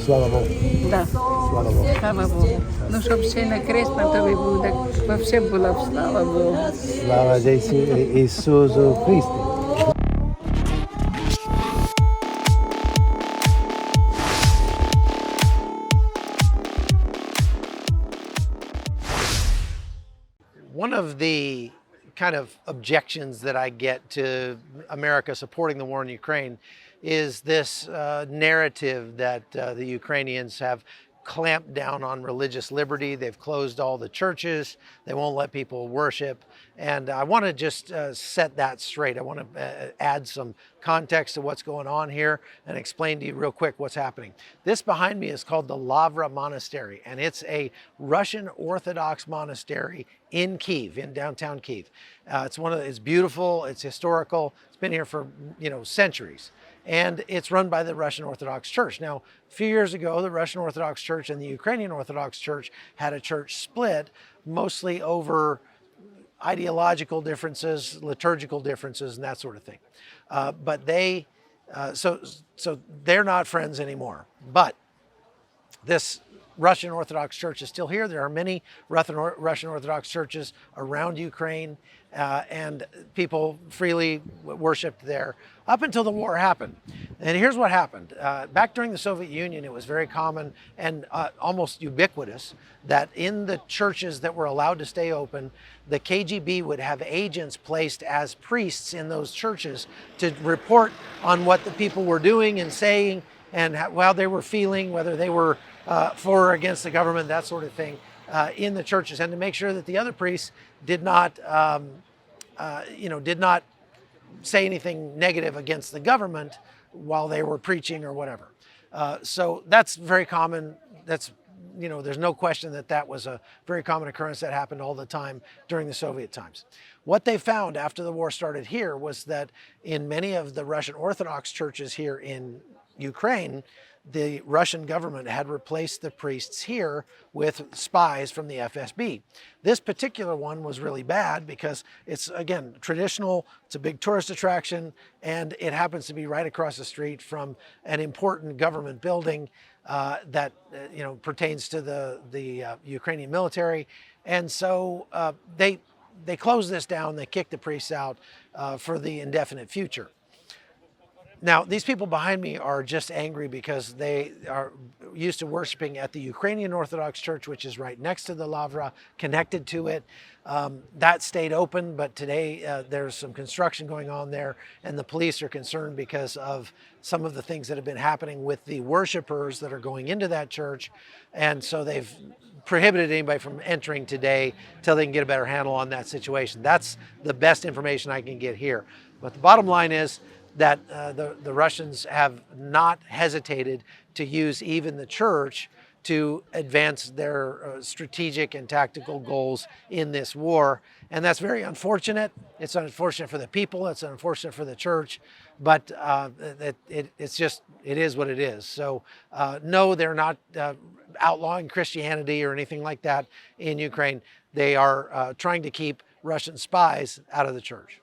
Слава Богу. Да, Слава Богу. слава Богу. Ну, щоб ще на крест на тобі був, так вообще була б слава Богу. Слава Ісусу Христу. One of the kind of objections that I get to America supporting the war in Ukraine is this narrative that the Ukrainians have clamped down on religious liberty. They've closed all the churches. They won't let people worship. And I want to just set that straight. I want to add some context to what's going on here and explain to you real quick what's happening. This behind me is called the Lavra Monastery, and it's a Russian Orthodox monastery in Kyiv, in downtown Kyiv. It's beautiful, it's historical, it's been here for centuries. And it's run by the Russian Orthodox Church. Now, a few years ago, the Russian Orthodox Church and the Ukrainian Orthodox Church had a church split, mostly over ideological differences, liturgical differences, and that sort of thing. So they're not friends anymore. But this Russian Orthodox Church is still here. There are many Russian Orthodox churches around Ukraine, and people freely worshiped there up until the war happened. And here's what happened. Back during the Soviet Union, it was very common and almost ubiquitous that in the churches that were allowed to stay open, the KGB would have agents placed as priests in those churches to report on what the people were doing and saying and how they were feeling, whether they were for or against the government, that sort of thing, in the churches, and to make sure that the other priests did not say anything negative against the government while they were preaching or whatever. So that's very common. There's no question that that was a very common occurrence that happened all the time during the Soviet times. What they found after the war started here was that in many of the Russian Orthodox churches here in Ukraine, the Russian government had replaced the priests here with spies from the FSB. This particular one was really bad because it's, again, traditional, it's a big tourist attraction, and it happens to be right across the street from an important government building that pertains to the Ukrainian military. And so they closed this down, they kicked the priests out for the indefinite future. Now, these people behind me are just angry because they are used to worshiping at the Ukrainian Orthodox Church, which is right next to the Lavra, connected to it. That stayed open, but today there's some construction going on there, and the police are concerned because of some of the things that have been happening with the worshipers that are going into that church. And so they've prohibited anybody from entering today till they can get a better handle on that situation. That's the best information I can get here. But the bottom line is that the Russians have not hesitated to use even the church to advance their strategic and tactical goals in this war. And that's very unfortunate. It's unfortunate for the people, it's unfortunate for the church, but it is what it is. So no, they're not outlawing Christianity or anything like that in Ukraine. They are trying to keep Russian spies out of the church.